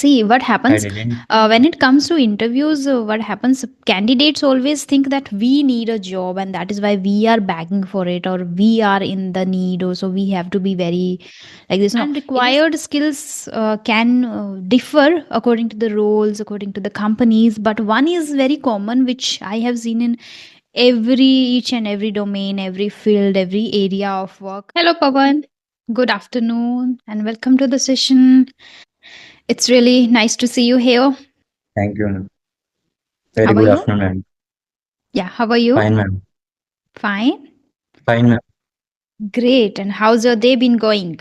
See, what happens I didn't. when it comes to interviews, what happens, candidates always think that we need a job and that is why we are begging for it, or we are in the need, or so we have to be very like this. No, and required skills can differ according to the roles, according to the companies, but one is very common, which I have seen in each and every domain, every field, every area of work. Hello, Pawan. Good afternoon and welcome to the session. It's really nice to see you here. Thank you, ma'am. How Very are good you? afternoon, ma'am. Yeah, how are you? Fine, ma'am. Fine. Fine, ma'am. Great. And how's your day been going?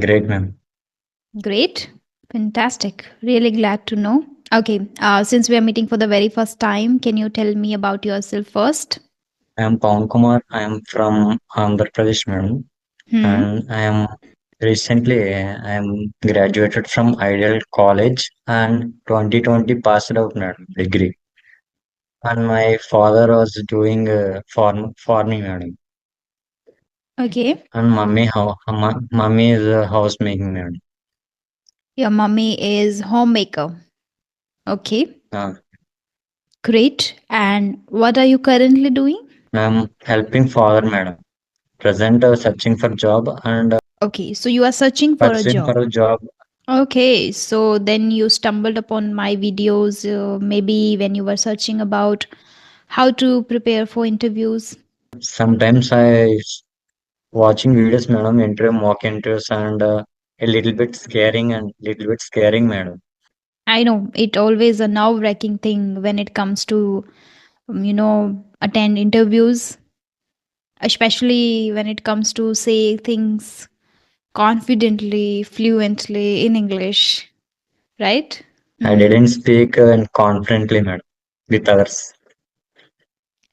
Great, ma'am. Great. Fantastic. Really glad to know. Okay, since we are meeting for the very first time, can you tell me about yourself first? I am Pawan Kumar. I am from Andhra Pradesh, madam. Hmm. And I am graduated from Ideal College and 2020 passed out, madam, degree. And my father was doing farming, madam. Okay. And mummy is housemaking, madam. Your mummy is homemaker. Okay. Uh, Great. And what are you currently doing? I'm helping father, madam. Present searching for job and Okay, so you are searching for a pursuing job. for a job. Okay, so then you stumbled upon my videos, maybe when you were searching about how to prepare for interviews. Sometimes watching videos, madam, interview mock interviews and a little bit scaring, madam. I know it always a nerve wracking thing when it comes to, attend interviews, especially when it comes to say things confidently, fluently in English, right? I Hmm. didn't speak and confidently, madam, with others.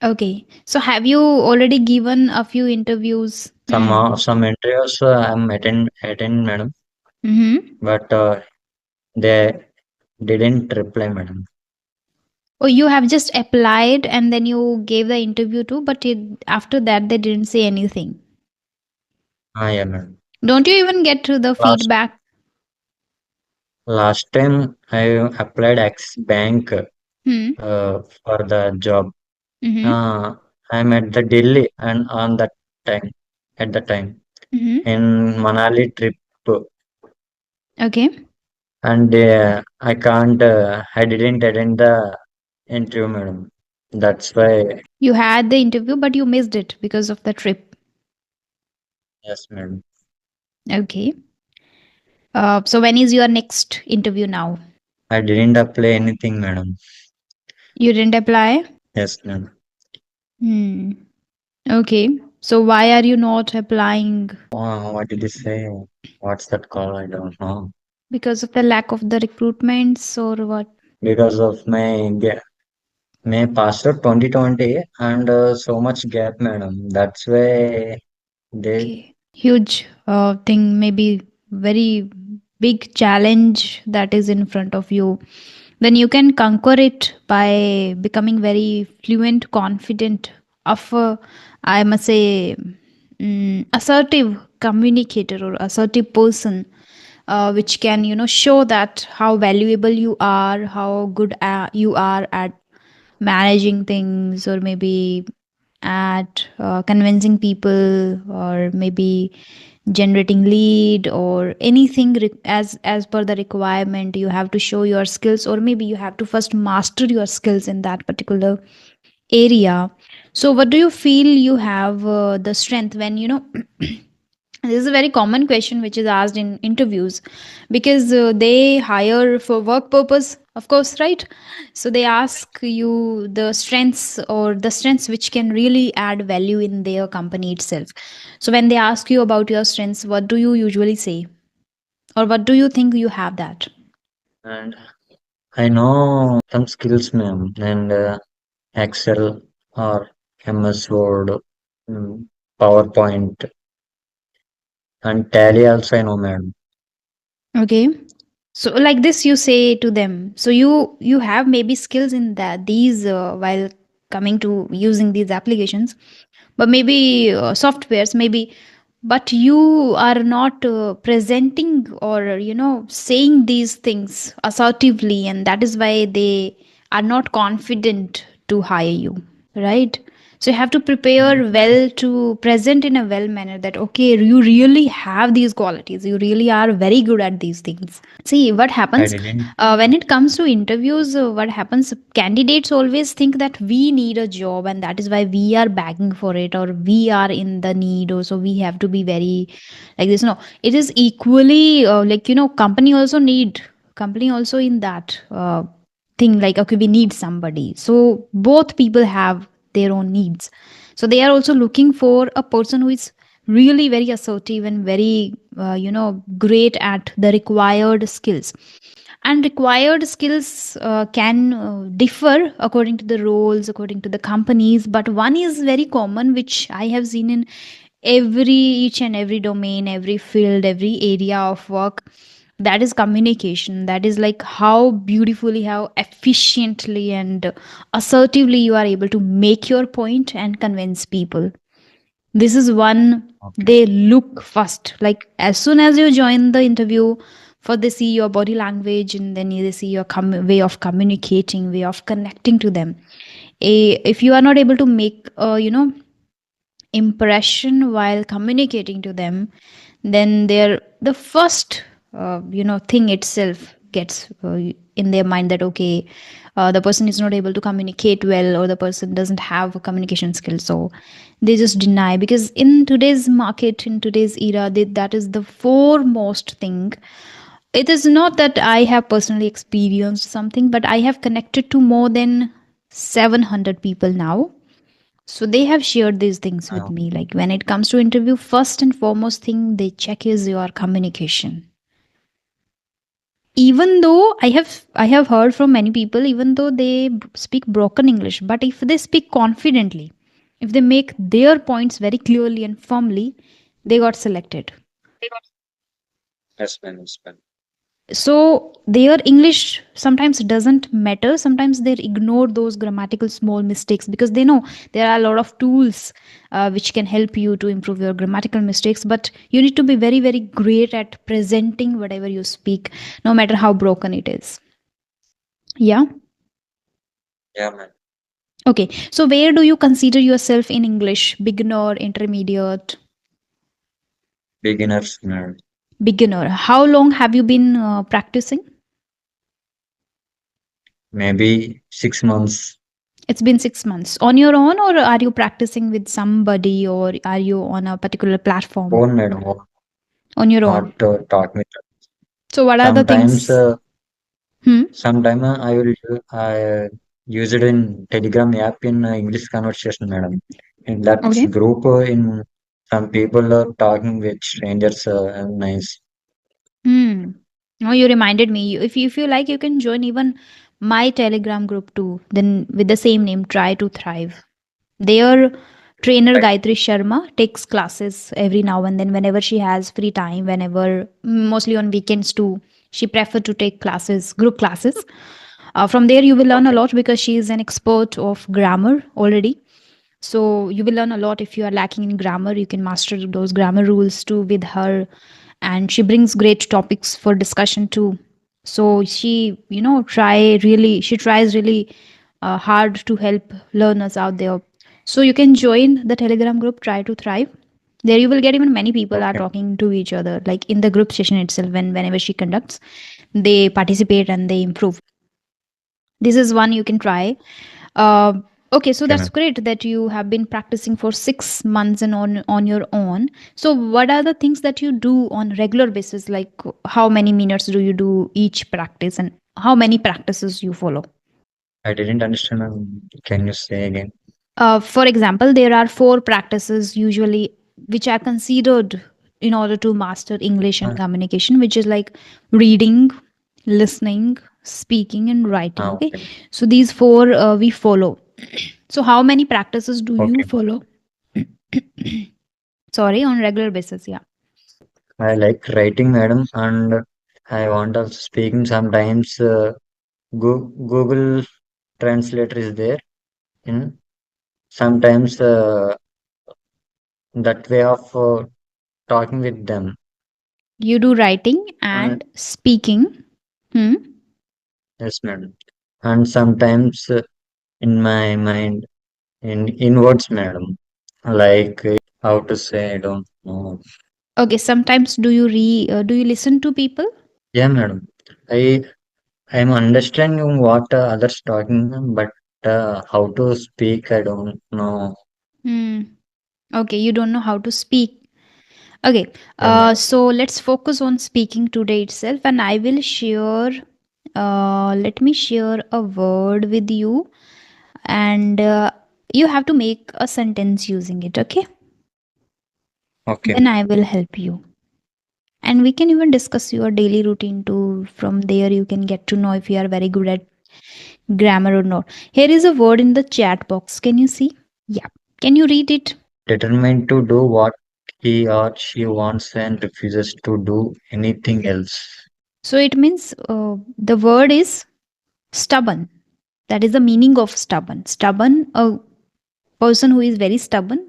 Okay, so have you already given a few interviews? Some interviews I'm attend, madam, Mm-hmm. but they didn't reply, madam. Oh, you have just applied and then you gave the interview too, but after that they didn't say anything. Ah, yeah, madam. Don't you even get to the Last feedback? last time I applied X Bank Hmm. for the job. Mm-hmm. Uh, I'm at the Delhi and on that time at the time Mm-hmm. in Manali trip Okay. and I didn't attend the interview, madam. That's why, You had the interview, but you missed it because of the trip. yes, madam. Okay. So when is your next interview now? I didn't apply anything, madam. You didn't apply? Yes, madam. Hmm. Okay. So why are you not applying? What did you say? What's that called? I don't know. Because of the lack of the recruitments or what? Because of May past out 2020 and so much gap, madam. That's why they Okay. Huge thing, maybe very big challenge that is in front of you. Then you can conquer it by becoming very fluent, confident, of a, I must say, assertive communicator or assertive person, which can show that how valuable you are, how good you are at managing things, or maybe at convincing people, or maybe generating lead, or anything as per the requirement. You have to show your skills, or maybe you have to first master your skills in that particular area. So what do you feel you have the strength when this is a very common question which is asked in interviews, because they hire for work purpose, of course, right? So they ask you the strengths, or the strengths which can really add value in their company itself. So when they ask you about your strengths, what do you usually say, or what do you think you have that? and I know some skills, ma'am, and Excel or MS Word, mm, PowerPoint, and Tally also I know, madam. Okay. So like this you say to them, so you have maybe skills in that these while coming to using these applications, but maybe softwares, maybe but you are not presenting or saying these things assertively, and that is why they are not confident to hire you, right? So you have to prepare well to present in a well manner that okay, you really have these qualities, you really are very good at these things. See what I happens didn't. when it comes to interviews. What happens? Candidates always think that we need a job, and that is why we are begging for it, or we are in the need, or so we have to be very like this. No, it is equally like company also in that thing, like okay, we need somebody. So both people have their own needs. So they are also looking for a person who is really very assertive and very great at the required skills. And required skills can differ according to the roles, according to the companies, but one is very common which I have seen in each and every domain, every field, every area of work. That is communication. That is like how beautifully, how efficiently and assertively you are able to make your point and convince people. This is one Okay. they look first. Like as soon as you join the interview, for they see your body language, and then they see your way of communicating, way of connecting to them. If you are not able to make impression while communicating to them, then their the first thing itself gets in their mind that okay, the person is not able to communicate well, or the person doesn't have a communication skill. So they just deny, because in today's market, in today's era, that is the foremost thing. It is not that I have personally experienced something, but I have connected to more than 700 people now. So they have shared these things with Um, me. Like when it comes to interview, first and foremost thing they check is your communication. Even though I have heard from many people, even though they speak broken English, but if they speak confidently, if they make their points very clearly and firmly, they got selected. yes, ma'am. Yes, ma'am. So their English sometimes doesn't matter, sometimes they ignore those grammatical small mistakes, because they know there are a lot of tools which can help you to improve your grammatical mistakes, but you need to be very very great at presenting whatever you speak, no matter how broken it is. Yeah. Yeah, ma'am. Okay, so where do you consider yourself in English? Beginner, intermediate? Beginners, madam. Beginner. How long have you been practicing? Maybe 6 months. It's been 6 months. On your own, or are you practicing with somebody, or are you on a particular platform? Own, madam. Own. On your own. Not talk with. So, what are the Sometimes, things? Hmm? sometime I will use it in Telegram app in English conversation, madam. In that Okay. group, in some people are talking with strangers. Nice. Hmm. Oh, you reminded me. If you like, you can join even my Telegram group too. Then with the same name, Try to Thrive. Their trainer Right. Gayatri Sharma takes classes every now and then whenever she has free time, whenever mostly on weekends too. She prefer to take classes, group classes. From there, you will learn a Okay. lot because she is an expert of grammar already. So you will learn a lot. If you are lacking in grammar, you can master those grammar rules too with her. And she brings great topics for discussion too. So she tries really hard to help learners out there. So you can join the Telegram group, Try to Thrive. There you will get even many people are Okay. talking to each other, like in the group session itself. Whenever she conducts, they participate and they improve. This is one you can try. uh, okay, so Okay, that's ma'am. great that you have been practicing for 6 months and on your own. So what are the things that you do on regular basis? Like how many minutes do you do each practice, and how many practices you follow? I didn't understand. Can you say again? For example, there are four practices usually which are considered in order to master English and communication, which is like reading, listening, speaking, and writing. Okay, Okay. so these four we follow. So, how many practices do you Okay. follow? Sorry, on regular basis. Yeah. I like writing, madam, and I want of speaking sometimes. Google Translator is there. In sometimes that way of talking with them. You do writing And and speaking. Hmm. yes, madam. And sometimes in my mind, in words, madam, like how to say, I don't know. Okay. Sometimes do you listen to people? Yeah, madam. I I'm understanding what others talking, but how to speak, I don't know. Hmm. Okay. You don't know how to speak. Okay. Yeah, madam. So let's focus on speaking today itself, and I will share. Let me share a word with you, and you have to make a sentence using it. Okay. Okay, Then I will help you. And we can even discuss your daily routine too. From there, you can get to know if you are very good at grammar or not. Here is a word in the chat box. Can you see? Yeah. Can you read it? determined to do what he or she wants and refuses to do anything else. So it means the word is stubborn. That is the meaning of stubborn. Stubborn, a person who is very stubborn.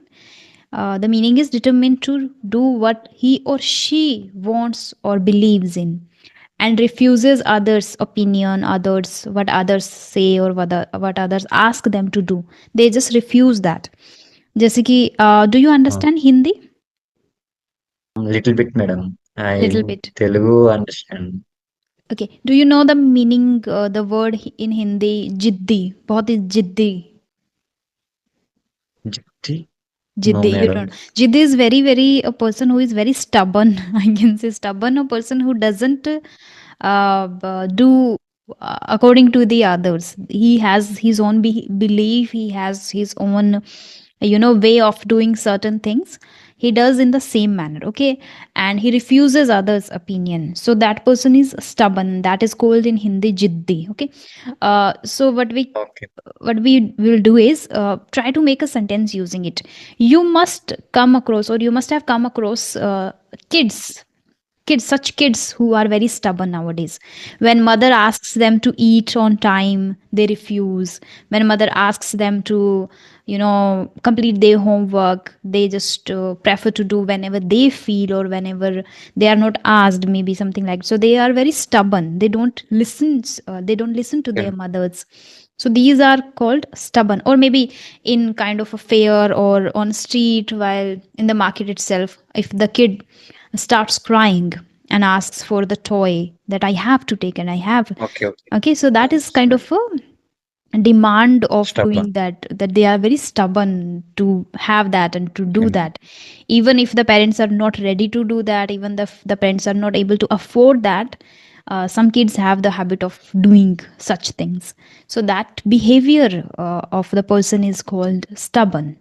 The meaning is determined to do what he or she wants or believes in, and refuses others' opinion, others what others say or what others ask them to do. They just refuse that. जैसे कि do you Uh, understand Hindi? little bit, madam. I Little bit. Telugu understand. Okay. Do you know the meaning? The word in Hindi जिद्दी बहुत ही जिद्दी. Jiti? No, Jiddi, you madam. don't. Jiddi is very, very a person who is very stubborn. I can say stubborn, a person who doesn't do according to the others. He has his own belief. He has his own, way of doing certain things. He does in the same manner, okay, and he refuses others' opinion. So that person is stubborn. That is called in Hindi jiddi, okay. So Okay. what we will do is try to make a sentence using it. You must come across, or you must have come across kids such kids who are very stubborn nowadays. When mother asks them to eat on time, they refuse. When mother asks them to complete their homework, they just prefer to do whenever they feel, or whenever they are not asked, maybe something like. So they are very stubborn. They don't listen to their Okay. mothers. So these are called stubborn. Or maybe in kind of a fair or on street, while in the market itself, if the kid starts crying and asks for the toy that I have to take, and I have. Okay. Okay. Okay, so that is kind Understand. of a demand of Stubborn. doing that, that they are very stubborn to have that and to do Okay. that. Even if the parents are not ready to do that, even the parents are not able to afford that, some kids have the habit of doing such things. So that behavior of the person is called stubborn.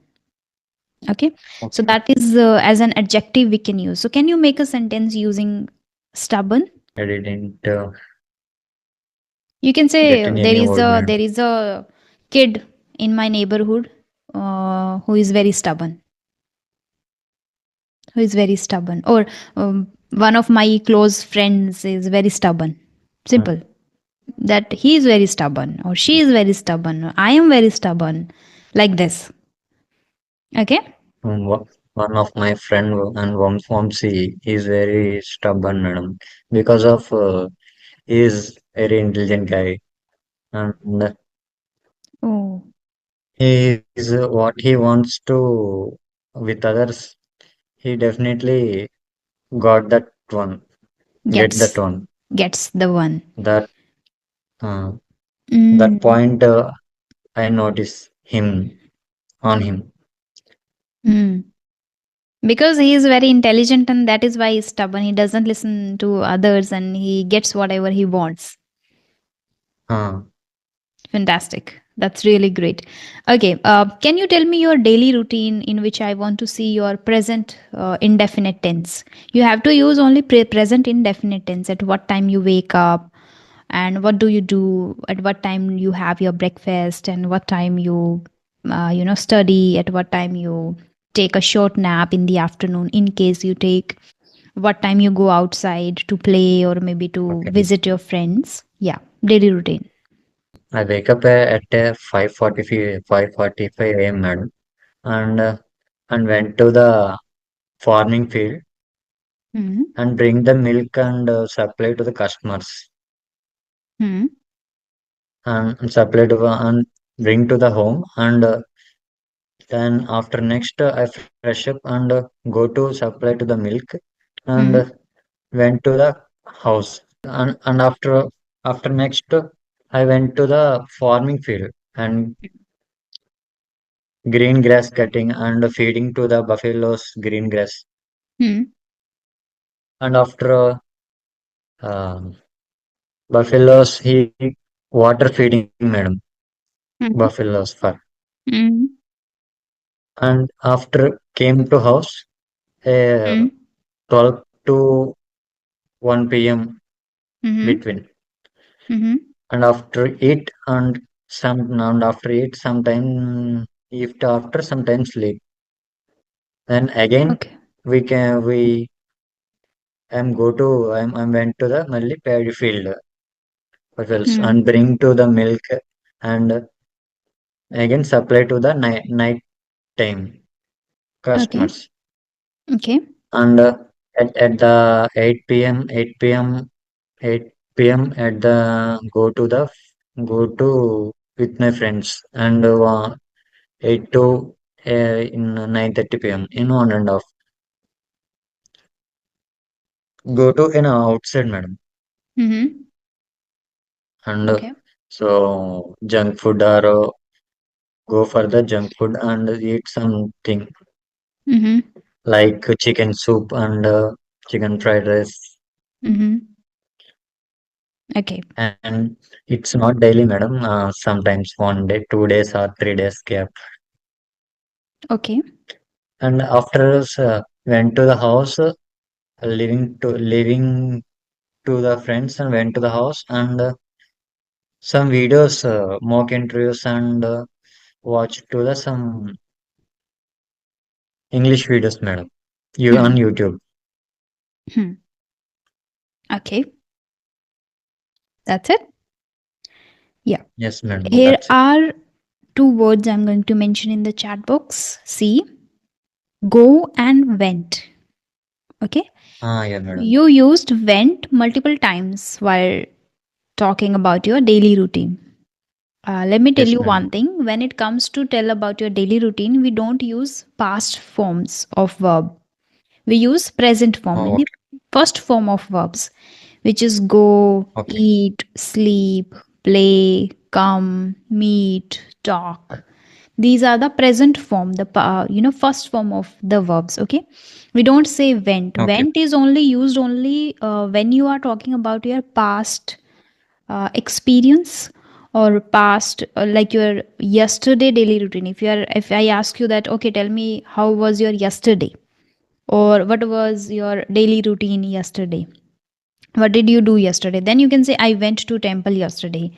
Okay, so Okay. that is as an adjective we can use. So can you make a sentence using stubborn? I didn't You can get say in any word, there madam. is a kid in my neighborhood who is very stubborn, or one of my close friends is very stubborn. Simple. That he is very stubborn, or she is very stubborn, or I am very stubborn, like this. Okay. One of my friend and Vamsi is very stubborn, madam, because of he is very intelligent guy, and Oh, he is what he wants to with others. He definitely got that one, get that gets one. gets the one. That uh, that Mm. point I notice him on him. Mm. Because he is very intelligent, and that is why he's stubborn. He doesn't listen to others, and he gets whatever he wants. Uh, Fantastic. That's really great. Okay. Can you tell me your daily routine in which I want to see your present indefinite tense? You have to use only present indefinite tense. At what time you wake up, and what do you do? At what time you have your breakfast, and what time you, study? At what time you take a short nap in the afternoon, in case you take. What time you go outside to play, or maybe to okay. visit your friends. Yeah, daily routine. I wake up at 5:45 a.m. madam, and went to the farming field. Hmm. and bring the milk and supply to the customers Hmm. and supply to and bring to the home and then after next I fresh up and go to supply to the milk and Hmm. went to the house and after next I went to the farming field and green grass cutting and feeding to the buffaloes green grass Hmm. and after uh, buffaloes he water feeding madam Hmm. buffaloes for Hmm. and after came to house uh, Hmm. 12 to 1 p.m. Hmm. between Hmm. and after eat and after eat sometime if after sometimes sleep then again Okay. we I'm went to the Malli paddy field buffaloes Hmm. and bring to the milk and again supply to the night time Okay. customers Okay. and at the 8 p.m. at the go to with my friends and 8 to in 9:30 p.m. in 1.5 go to in outside madam Hmm. and Okay. so junk food or go for the junk food and eat something Hmm. like chicken soup and chicken fried rice Hmm. Okay. and it's not daily madam sometimes 1 day 2 days or 3 days gap Okay. and after went to the house leaving to the friends and went to the house and some videos mock interviews and watched to the some English videos madam you on Hmm. YouTube. Hmm. Okay. That's it. Yeah. Yes madam, Here that's it. are two words I'm going to mention in the chat box. See, go and went. Okay. Ah yeah madam. You used went multiple times while talking about your daily routine. Let me tell Yes you madam. one thing. When it comes to tell about your daily routine, we don't use past forms of verb. We use present form, Oh, meaning first form of verbs, which is go, okay. eat, sleep, play, come, meet, talk. These are the present form, the first form of the verbs. Okay, we don't say went. Okay. Went is only used only when you are talking about your past experience or past like your yesterday daily routine. If I ask you that, okay, tell me how was your yesterday, or what was your daily routine yesterday, what did you do yesterday, then you can say I went to temple yesterday,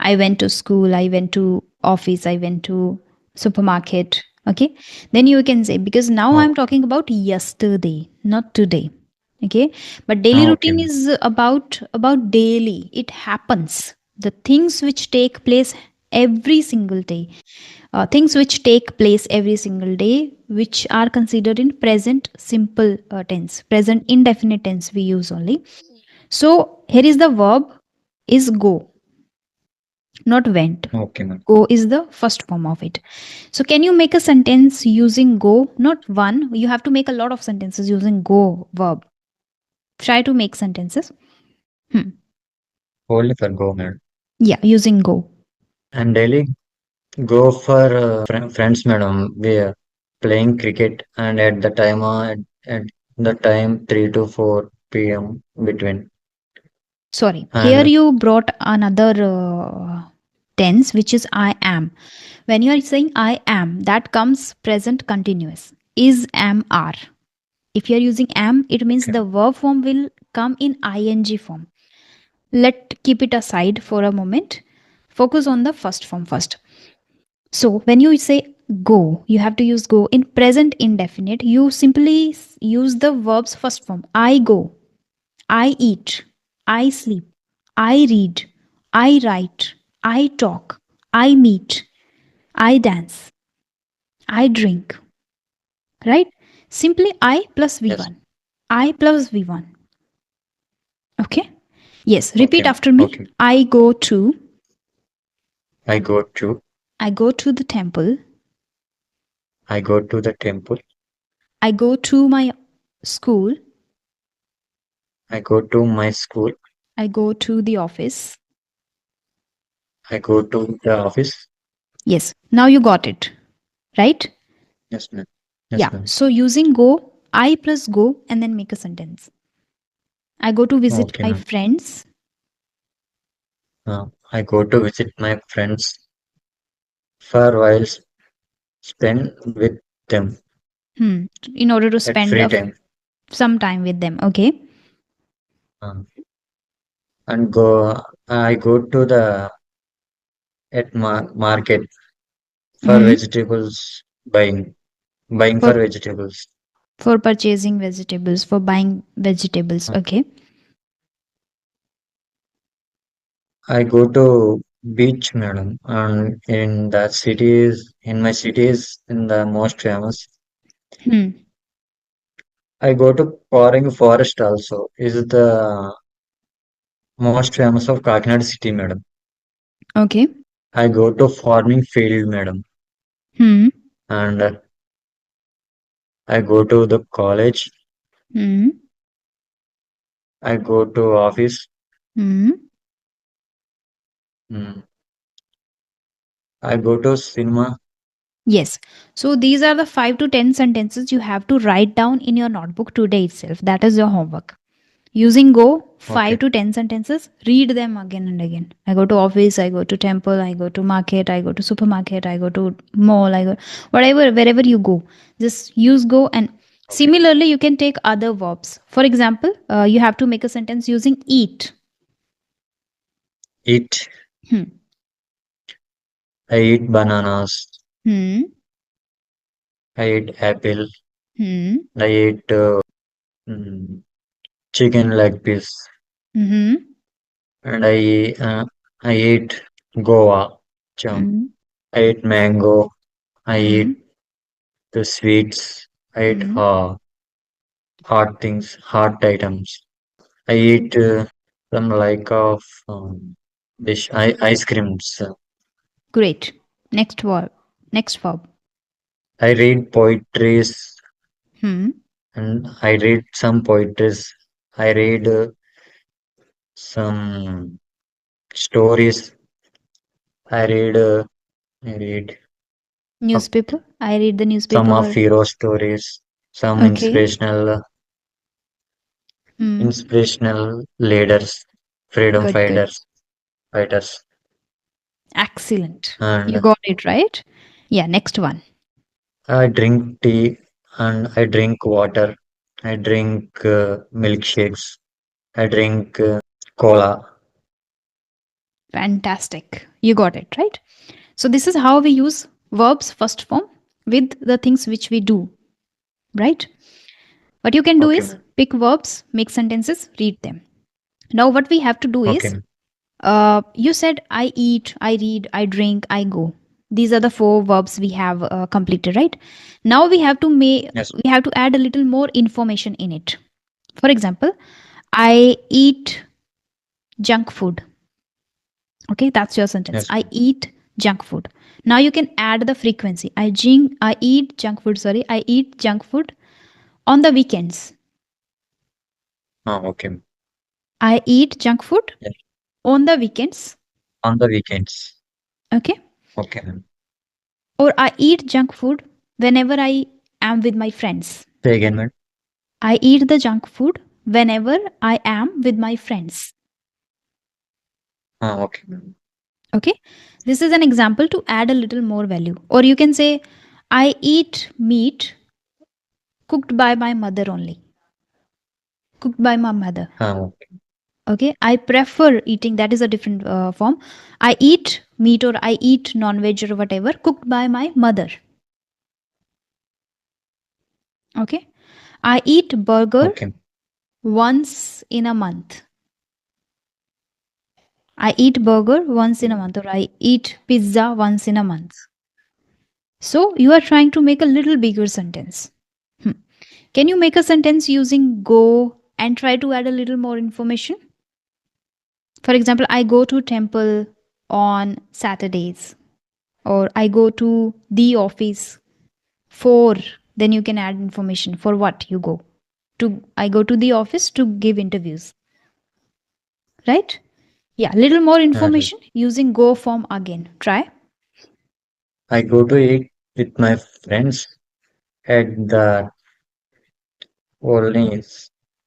I went to school, I went to office, I went to supermarket. Okay, then you can say, because now I'm Oh, talking about yesterday, not today. Okay, but daily okay routine madam. is about daily, it happens, the things which take place every single day, things which take place every single day, which are considered in present simple tense, present indefinite tense we use only. So here is the verb is go, not went. Okay madam. Go is the first form of it. So can you make a sentence using go? Not one. You have to make a lot of sentences using go verb. Try to make sentences. Hmm. Only for go madam. Yeah, using go. And daily go for friends madam. We are playing cricket and at the time 3 to 4 p.m. between Sorry. Here and you brought another tense, which is I am. When you are saying I am, that comes present continuous. Is, am, are. If you are using am, it means okay. the verb form will come in ing form. Let keep it aside for a moment. Focus on the first form first. So when you say go, you have to use go in present indefinite. You simply use the verb's first form. I go, I eat, I sleep, I read, I write, I talk, I meet, I dance, I drink, right? Simply I plus Yes. V1. I plus V1. Okay. Yes. Repeat Okay. after me. Okay. I go to I go to the temple. I go to the temple. I go to my school. I go to my school. I go to the office. I go to the office. Yes. Now you got it. Right? Yes, ma'am. Yeah. Yes, ma'am. So using go, I plus go, and then make a sentence. I go to visit Okay, my ma'am. friends. I go to visit my friends for while spend with them Hmm. In order to at spend free time. some time with them. Okay. Uh, and I go to the at market for Hmm. vegetables buying For for vegetables. purchasing vegetables, for buying vegetables. Uh, Okay. I go to beach, madam, and in my cities, in the most famous. Hmm. I go to Pouring Forest also. Is the most famous of Kakinada city, madam. Okay. I go to farming field, madam, Hmm. and I go to the college. Hmm. I go to office. Hmm. Mm. I go to cinema. Yes. So these are the 5 to 10 sentences you have to write down in your notebook today itself. That is your homework. Using go, Okay, 5 to 10 sentences, read them again and again. I go to office, I go to temple, I go to market, I go to supermarket, I go to mall, I go whatever, wherever you go. Just use go, and okay. similarly you can take other verbs. For example, you have to make a sentence using eat. Eat. Hmm. I eat bananas. Hmm. I eat apple. Hmm. I eat mm, chicken leg piece. Hmm. And I eat guava. Chum. Hmm. I eat mango. I Hmm. eat the sweets. I eat Hmm. hot things, hot items. I eat some like of ice creams. Great. Next verb. Next verb. I read poetries Hmm. and I read some poetries. I read some stories. I read I read uh, Newspaper. I read the some of newspaper. hero stories, some Okay. Hmm. inspirational leaders, freedom Good, good. fighters, Excellent. You and got it right. Yeah, next one. I drink tea and I drink water. I drink milkshakes. I drink cola. Fantastic. You got it right. So, this is how we use verbs first form with the things which we do, right? What you can do Okay, is ma'am. pick verbs, make sentences, read them. Now, what we have to do Okay, is ma'am. you said I eat, I read, I drink, I go. These are the 4 verbs we have completed, right? Now Yes, we have to add a little more information in it. For example, I eat junk food. Okay, that's your sentence. yes, I ma'am. eat junk food. Now you can add the frequency. I eat junk food. Sorry, I eat junk food on the weekends. Okay, ma'am. I eat junk food Yes. on the weekends. On the weekends. Okay, Okay, ma'am. or I eat junk food whenever I am with my friends. Say again, ma'am. I eat the junk food whenever I am with my friends. Okay, ma'am. Okay, this is an example to add a little more value. Or you can say, I eat meat cooked by my mother only. Cooked by my mother. Okay, Okay, I prefer eating, that is a different form. I eat meat or I eat non-veg or whatever cooked by my mother. Okay, I eat burger okay, once in a month. I eat burger once in a month, or I eat pizza once in a month. So you are trying to make a little bigger sentence. Hmm. Can you make a sentence using go and try to add a little more information? For example, I go to temple on Saturdays, or I go to the office for, then you can add information for what you go. To I go to the office to give interviews, right? Yeah, little more Right. information using go form again. Try. I go to eat with my friends at the only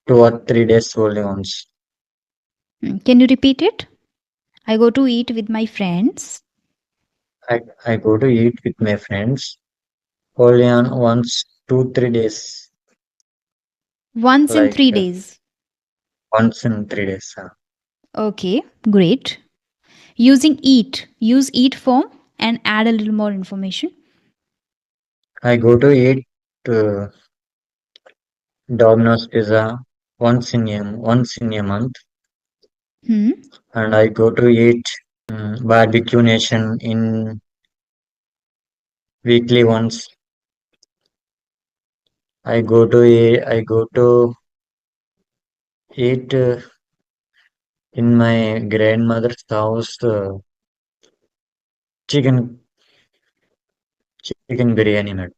2 or 3 days only once. Can you repeat it? I go to eat with my friends I go to eat with my friends only on once 2 3 days, once in like 3 days. once in 3 days. Okay, great. Using eat, use eat form and add a little more information. I go to eat uh, Domino's pizza once in a month, Hmm. and I go to eat barbecue nation in weekly once. I go to eat in my grandmother's house chicken chicken biryani. Madam.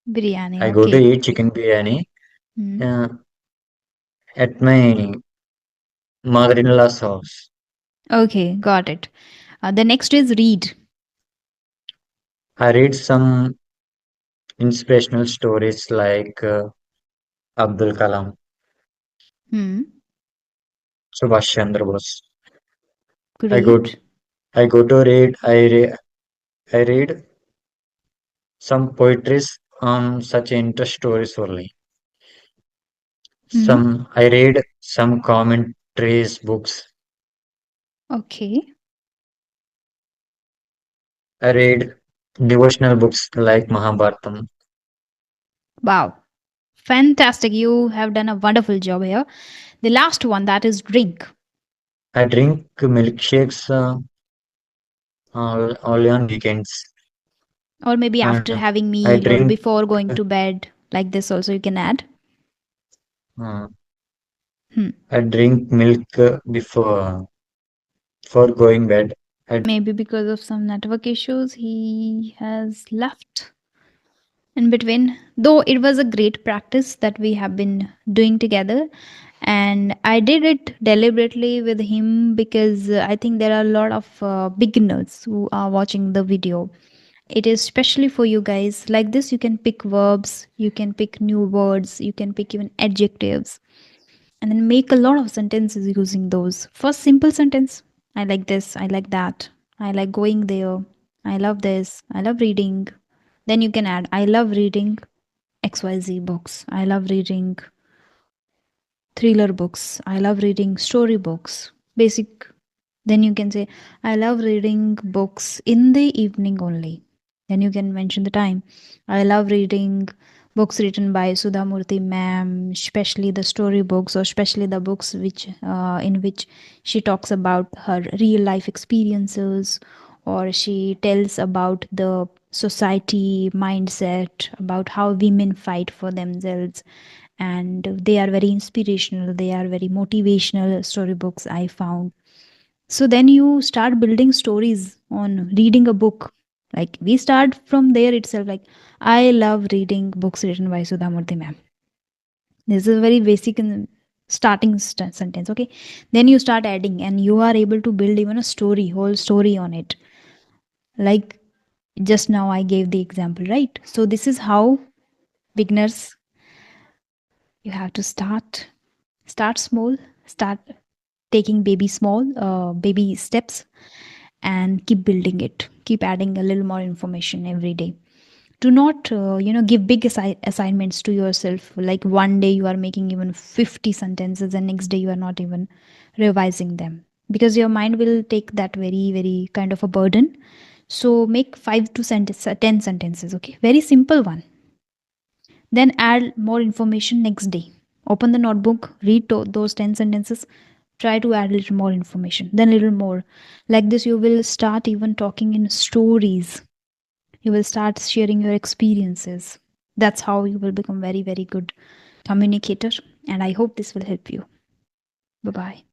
Biryani, I go to okay. eat chicken biryani Hmm. uh, at my mother-in-law's house. Okay, got it. The next is read. I read some inspirational stories like Abdul Kalam, Hmm. Subhash Chandra Bose. I go Great. I go to read I read some poetries on such interest stories only. Hmm. I read some commentaries books. Okay. I read devotional books like Mahabharatam. Wow. Fantastic. You have done a wonderful job here. The last one, that is drink. I drink milkshakes only on weekends. Or maybe after And having I meal or drink before going to bed. Like this also you can add. uh, Hmm. I drink milk before going bed. I, Maybe because of some network issues, he has left in between. Though it was a great practice that we have been doing together. And I did it deliberately with him because I think there are a lot of beginners who are watching the video. It is especially for you guys. Like this, you can pick verbs, you can pick new words, you can pick even adjectives, and then make a lot of sentences using those. First, simple sentence: I like this, I like that, I like going there, I love this, I love reading. Then you can add, I love reading XYZ books, I love reading thriller books, I love reading story books. Basic. Then you can say, I love reading books in the evening only. Then you can mention the time. I love reading books written by Sudha Murthy ma'am, especially the story books, or especially the books which in which she talks about her real life experiences, or she tells about the society mindset, about how women fight for themselves, and they are very inspirational, they are very motivational storybooks I found. So then you start building stories on reading a book. Like we start from there itself, like I love reading books written by Sudha Murthy ma'am. This is a very basic and starting sentence. Okay, then you start adding and you are able to build even a story, whole story on it. Like just now I gave the example, right? So this is how beginners, you have to start small, start taking baby steps, and keep building it, keep adding a little more information every day. Do not give big assignments to yourself, like one day you are making even 50 sentences and next day you are not even revising them, because your mind will take that very very kind of a burden. So make 5 to 10 sentences, okay, very simple one. Then add more information next day. Open the notebook, read those 10 sentences, try to add a little more information, then a little more. Like this, you will start even talking in stories. You will start sharing your experiences. That's how you will become very, very good. communicator, and I hope this will help you. Bye bye.